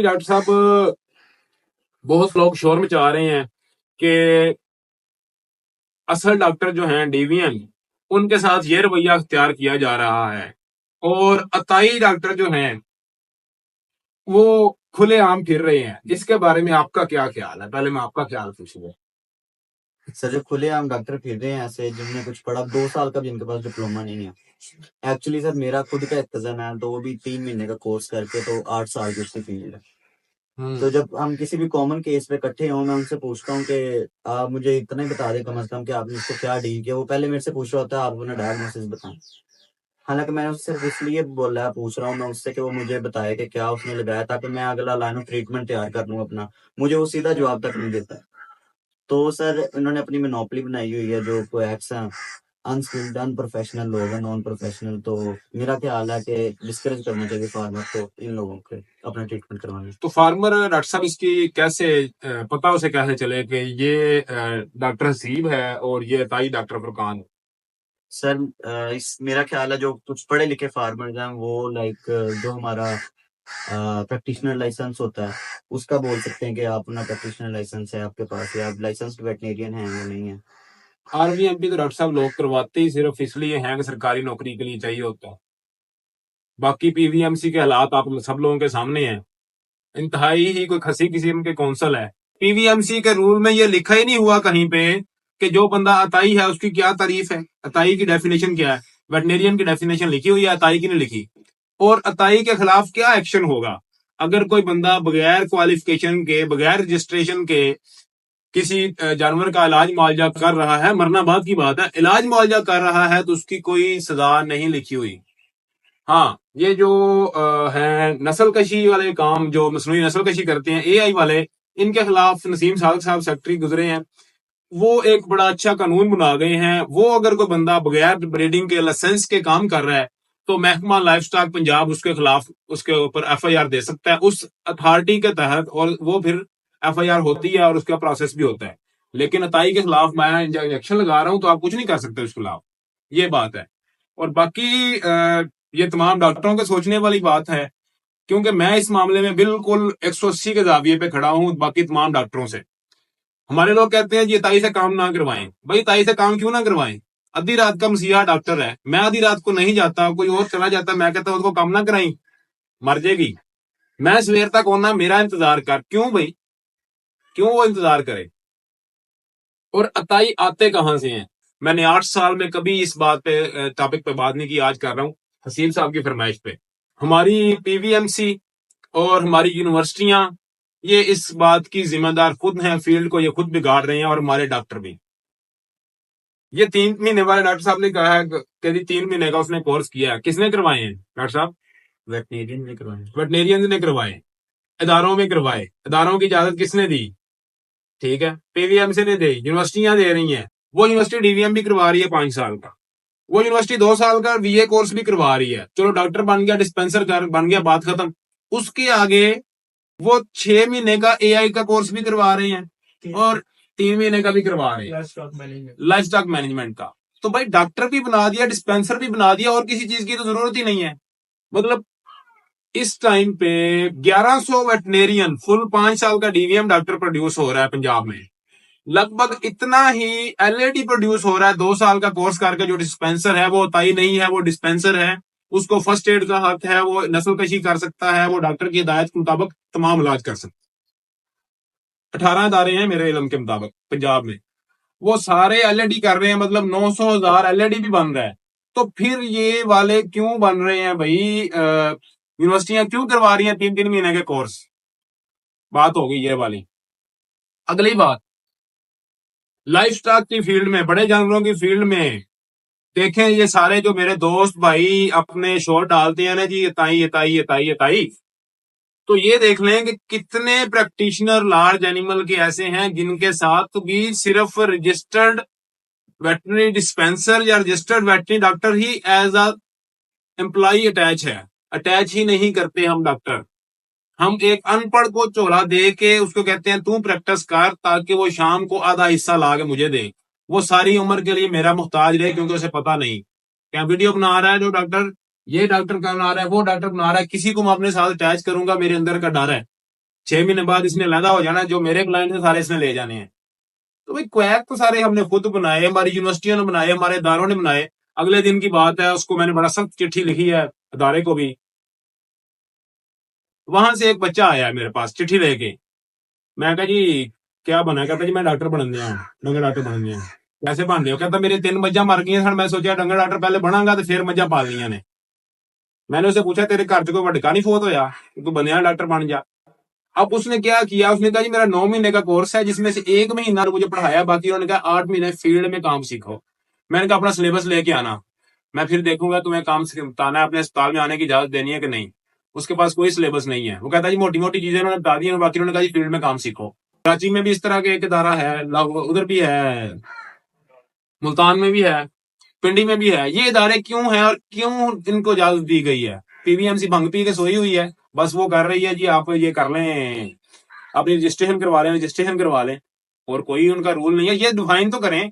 Doctor साहब, बहुत लोग शोर मचा रहे हैं कि असल डॉक्टर जो हैं डीवीएम, उनके साथ ये रवैया अख्तियार किया जा रहा है और अताई डॉक्टर जो हैं वो खुलेआम फिर रहे हैं। इसके बारे में आपका क्या ख्याल है? पहले मैं आपका ख्याल पूछूंगा। सर, जो खुलेआम डॉक्टर फिर रहे हैं ऐसे जिनने कुछ पढ़ा, 2 साल का भी इनके पास डिप्लोमा नहीं है। एक्चुअली सर मेरा खुद का एक कजन है, तो वो भी 3 महीने का कोर्स करके तो 8 साल की उसकी फील्ड है। तो जब हम किसी भी कॉमन केस पे इकट्ठे हों, मैं उनसे पूछता हूँ कि आप मुझे इतना ही बता दें कम से कम कि आपने इसको क्या डील किया। वो पहले मेरे से पूछ रहा होता है आप अपना डायग्नोसिस बताएं। हालांकि मैंने उससे सिर्फ इसलिए बोला है, पूछ रहा हूँ मैं उससे कि वो मुझे बताए कि क्या उसने लगाया, ताकि मैं अगला लाइन ऑफ ट्रीटमेंट तैयार कर लूँ अपना। मुझे वो सीधा जवाब तक नहीं देता। तो सर इन्होंने अपनी मोनोपोली बनाई हुई है, जो कोएक्स हैं, अनस्किल्ड अनप्रोफेशनल लोग हैं, नॉन प्रोफेशनल। तो मेरा ख्याल है कि डिस्करेज करना चाहिए फार्मर को इन लोगों के अपना ट्रीटमेंट करवाने। तो फार्मर डॉक्टर साहब इसकी कैसे पता उसे कैसे चले कि ये डॉक्टर हसीब है और ये अताई डॉक्टर फुरकान है? सर इस मेरा ख्याल है जो कुछ पढ़े लिखे फार्मर्स हैं वो लाइक जो हमारा प्रैक्टिशनर लाइसेंस होता है उसका बोल सकते हैं कि आप अपना प्रैक्टिशनर लाइसेंस है आपके पास, या आप लाइसेंस्ड वेटनेरियन हैं या नहीं है। आरवीएमपी तो डॉक्टर साहब लोग करवाते ही सिर्फ इसलिए हैं कि सरकारी नौकरी के लिए चाहिए होता है। बाकी पीवीएमसी के हालात आप सब लोगों के सामने हैं। इंतहाई ही कोई खसी किस्म के कौंसल है। पीवीएमसी के रूल में ये लिखा ही नहीं हुआ कहीं पे कि जो बंदा अताई है उसकी क्या तारीफ है। अताई की डेफिनेशन क्या है? वेटनेरियन की डेफिनेशन लिखी हुई है, अताई की नहीं लिखी। और अताई के खिलाफ क्या एक्शन होगा अगर कोई बंदा बगैर क्वालिफिकेशन के, बगैर रजिस्ट्रेशन के किसी जानवर का इलाज मुआवजा कर रहा है? मरना बात की बात है, इलाज मुआवजा कर रहा है तो उसकी कोई सजा नहीं लिखी हुई। हाँ, ये जो है नस्ल कशी वाले काम, जो मसनूई नस्ल कशी करते हैं एआई वाले, इनके खिलाफ नसीम सादक साहब सेक्रेटरी गुजरे हैं, वो एक बड़ा अच्छा कानून बना गए हैं। वो अगर कोई बंदा बगैर ब्रीडिंग के लाइसेंस के काम कर रहा है तो महकमा लाइफ स्टॉक पंजाब उसके खिलाफ, उसके ऊपर एफआईआर दे सकता है उस अथॉरिटी के तहत, और वो फिर एफआईआर होती है और उसका प्रोसेस भी होता है। लेकिन अताई के खिलाफ मैं इंजेक्शन लगा रहा हूं तो आप कुछ नहीं कर सकते उसके खिलाफ। ये बात है। और बाकी ये तमाम डॉक्टरों के सोचने वाली बात है, क्योंकि मैं इस मामले में बिल्कुल 180 के जाविये पे खड़ा हूं बाकी तमाम डॉक्टरों से। हमारे लोग कहते हैं जी ताई से काम ना करवाएं। भाई ताई से काम क्यों ना करवाएं? आधी रात का मसीहा डॉक्टर है, मैं आधी रात को नहीं जाता, कोई और चला जाता, मैं कहता उसको काम ना कराई, मर जाएगी। मैं सवेर तक होना, मेरा इंतजार कर। क्यों भाई? क्यों वो इंतजार करे? और अताई आते कहां से हैं? मैंने 8 साल में कभी इस बात पे टॉपिक पे बात नहीं की, आज कर रहा हूं हसीब साहब की फरमाइश पे। हमारी पीवीएमसी और हमारी यूनिवर्सिटियां ये इस बात की जिम्मेदार खुद हैं, फील्ड को ये खुद बिगाड़ रहे हैं, और हमारे डॉक्टर भी। ये 3 महीने वाले डॉक्टर साहब ने कहा है कि 3 महीने का उसने कोर्स किया है। किसने करवाए हैं डॉक्टर साहब? वेटनेरियन ने करवाए। वेटनेरियन ने करवाए, इदारों में करवाए। इदारों की इजाजत किसने दी? ठीक है, पीवीएमसी ने दी, यूनिवर्सिटियां दे रही हैं। वो यूनिवर्सिटी डीवीएम भी करवा रही है 5 साल का, वो यूनिवर्सिटी 2 साल का वीए कोर्स भी करवा रही है। चलो डॉक्टर बन गया, डिस्पेंसर कर बन गया, बात खत्म। उसके आगे वो 6 महीने का एआई का कोर्स भी करवा रहे हैं और 3 महीने का भी करवा रहे हैं लाइफ स्टॉक मैनेजमेंट का। तो भाई डॉक्टर भी बना दिया, डिस्पेंसर भी बना दिया, और किसी चीज की तो जरूरत ही नहीं है। मतलब इस टाइम पे 1100 वेटनेरियन फुल 5 साल का डीवीएम डॉक्टर प्रोड्यूस हो रहा है पंजाब में। लगभग इतना ही एलएडी प्रोड्यूस हो रहा है 2 साल का कोर्स करके। जो डिस्पेंसर है वो ताई नहीं है, वो डिस्पेंसर है, उसको फर्स्ट एड का हक है, वो नस्ल कशी कर सकता है, वो डॉक्टर की हिदायत के मुताबिक तमाम इलाज कर सकता है। 18 इदारे हैं मेरे इलम के मुताबिक पंजाब में, वो सारे एलएडी कर रहे हैं। मतलब 900,000 एलएडी भी बन रहा है। तो फिर ये वाले क्यों बन रहे हैं भाई? यूनिवर्सिटियां क्यों करवा रही हैं 3-3 महीने के कोर्स? बात हो गई ये वाली। अगली बात, लाइफ स्टॉक की फील्ड में, बड़े जानवरों की फील्ड में देखें, ये सारे जो मेरे दोस्त भाई अपने शोर डालते हैं ना जी, ये ताई, तो ये देख लें कि कितने प्रैक्टिशनर लार्ज एनिमल के ऐसे हैं जिनके साथ भी सिर्फ रजिस्टर्ड वेटनरी डिस्पेंसर या रजिस्टर्ड वेटनरी डॉक्टर ही एज अ एम्प्लॉय अटैच है। अटैच ही नहीं करते हम डॉक्टर। हम एक अनपढ़ को झोला दे के उसको कहते हैं तू प्रैक्टिस कर, ताकि वो शाम को आधा हिस्सा ला के मुझे दे। वो सारी उम्र के लिए मेरा मुहताज रहे, क्योंकि उसे पता नहीं क्या वीडियो बना रहा है जो डॉक्टर, ये डॉक्टर का बना रहा है, वो डॉक्टर बना रहा है, किसी को मैं अपने साथ अटैच करूंगा, मेरे अंदर का डर है 6 महीने बाद इसने अलहदा हो जाना, जो मेरे क्लाइंट थे सारे इसने ले जाने हैं। तो भाई क्वैक तो सारे हमने खुद बनाए, हमारी यूनिवर्सिटियों ने बनाए, हमारे इदारों ने बनाए। अगले दिन की बात है, उसको मैंने बड़ा सख्त चिट्ठी लिखी है अदारे को भी। वहां से एक बच्चा आया मेरे पास चिट्ठी लेके। मैं कहा जी क्या बना? कहता जी मैं डॉक्टर बन गया, डंगर डॉक्टर बन गया। कैसे बन रहे हो? कहता मेरे 3 मज्जा मर गई सन, मैं सोचा डंगर डॉक्टर पहले बनांगा तो फिर मज्जा पाल लिया ने। मैंने उससे पूछा तेरे घर च कोई वड्डका नहीं फोत होया तू बनया डॉक्टर बन जा? अब उसने क्या किया, उसने कहा जी मेरा 9 महीने का कोर्स है, जिसमें से 1 महीना मुझे पढ़ाया, बाकी उन्होंने कहा 8 महीने फील्ड में काम सीखो। मैंने कहा अपना सिलेबस लेके आना, मैं फिर देखूंगा तुम्हें काम बताना है, अपने अस्पताल में आने की इजाजत देनी है कि नहीं। उसके पास कोई सिलेबस नहीं है। वो कहता जी मोटी मोटी चीजें उन्होंने बता दी हैं, बाकी उन्होंने कहा जी फील्ड में काम सीखो। कराची में भी इस तरह के एक इदारा है, उधर भी है, मुल्तान में भी है, पिंडी में भी है। ये इदारे क्यों हैं और क्यों इनको इजाजत दी गई है? पीवीएमसी भंग पी के सोई हुई है, बस वो कर रही है जी आप ये कर लें, अपनी रजिस्ट्रेशन करवा लें, रजिस्ट्रेशन करवा लें, और कोई उनका रूल नहीं है। ये डिफाइन तो करें